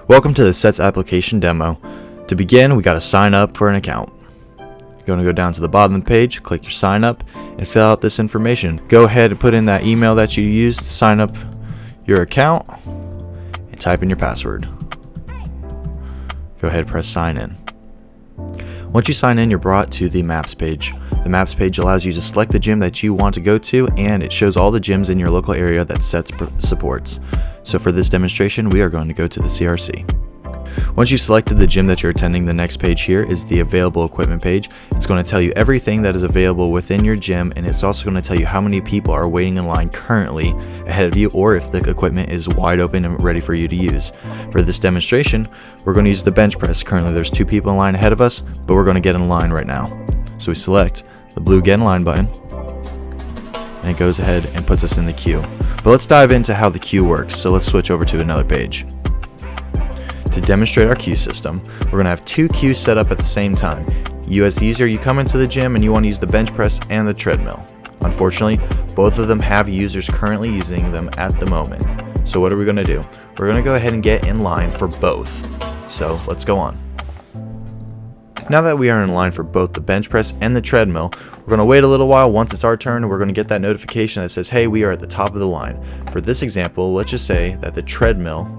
Welcome to the Sets application demo. To begin, we got to sign up for an account. You're going to go down to the bottom of the page, click your sign up, and fill out this information. Go ahead and put in that email that you used to sign up your account and type in your password. Go ahead and press sign in. Once you sign in, you're brought to the Maps page. The Maps page allows you to select the gym that you want to go to, and it shows all the gyms in your local area that Sets supports. So for this demonstration, we are going to go to the CRC. Once you've selected the gym that you're attending, the next page here is the available equipment page. It's going to tell you everything that is available within your gym, and it's also going to tell you how many people are waiting in line currently ahead of you, or if the equipment is wide open and ready for you to use. For this demonstration, we're going to use the bench press. Currently there's 2 people in line ahead of us, but we're going to get in line right now. So we select the blue Get in Line button, and it goes ahead and puts us in the queue. But let's dive into how the queue works. So let's switch over to another page. To demonstrate our queue system, we're going to have 2 queues set up at the same time. You as the user, you come into the gym and you want to use the bench press and the treadmill. Unfortunately, both of them have users currently using them at the moment. So what are we going to do? We're going to go ahead and get in line for both. So let's go on. Now that we are in line for both the bench press and the treadmill, we're going to wait a little while. Once it's our turn, we're going to get that notification that says, hey, we are at the top of the line. For this example, let's just say that the treadmill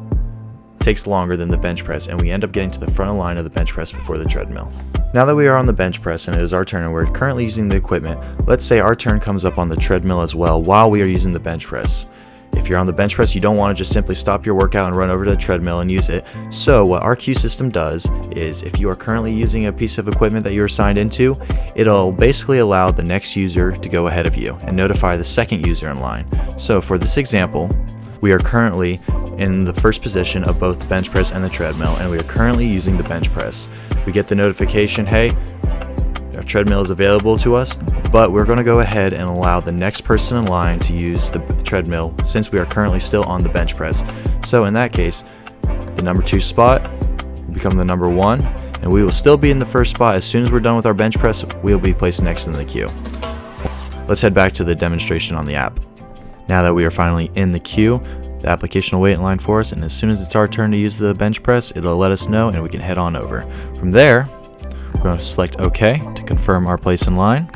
takes longer than the bench press, and we end up getting to the front of line of the bench press before the treadmill. Now that we are on the bench press and it is our turn and we're currently using the equipment, let's say our turn comes up on the treadmill as well while we are using the bench press. If you're on the bench press, you don't want to just simply stop your workout and run over to the treadmill and use it. So what our queue system does is, if you are currently using a piece of equipment that you're assigned into, it'll basically allow the next user to go ahead of you and notify the second user in line. So for this example, we are currently in the first position of both the bench press and the treadmill, and we are currently using the bench press. We get the notification, hey, our treadmill is available to us, but we're going to go ahead and allow the next person in line to use the treadmill since we are currently still on the bench press. So in that case, the number 2 spot will become the number 1, and we will still be in the first spot. As soon as we're done with our bench press, we'll be placed next in the queue. Let's head back to the demonstration on the app. Now that we are finally in the queue, the application will wait in line for us, and as soon as it's our turn to use the bench press, it'll let us know and we can head on over. From there, we're going to select OK to confirm our place in line.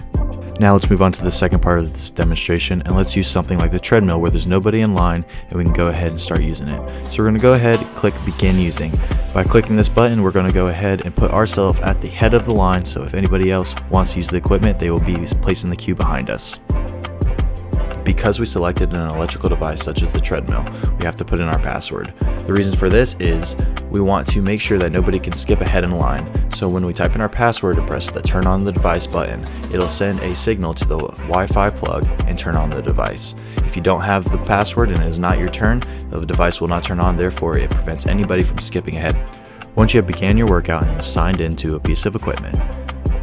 Now let's move on to the second part of this demonstration, and let's use something like the treadmill where there's nobody in line and we can go ahead and start using it. So we're going to go ahead and click begin using. By clicking this button, we're going to go ahead and put ourselves at the head of the line, so if anybody else wants to use the equipment, they will be placed in the queue behind us. Because we selected an electrical device such as the treadmill, we have to put in our password. The reason for this is we want to make sure that nobody can skip ahead in line. So when we type in our password and press the turn on the device button, it'll send a signal to the Wi-Fi plug and turn on the device. If you don't have the password and it is not your turn, the device will not turn on, therefore it prevents anybody from skipping ahead. Once you have began your workout and have signed into a piece of equipment,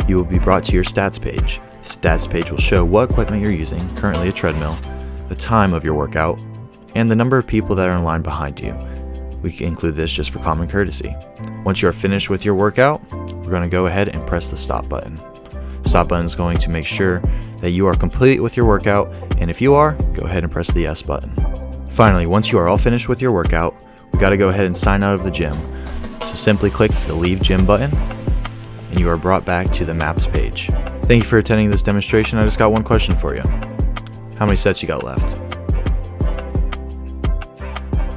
you will be brought to your stats page. The stats page will show what equipment you're using, currently a treadmill, the time of your workout, and the number of people that are in line behind you. We can include this just for common courtesy. Once you are finished with your workout, we're going to go ahead and press the stop button. The stop button is going to make sure that you are complete with your workout, and if you are, go ahead and press the S button. Finally, once you are all finished with your workout, we got to go ahead and sign out of the gym. So simply click the Leave Gym button, and you are brought back to the Maps page. Thank you for attending this demonstration. I just got one question for you. How many sets you got left?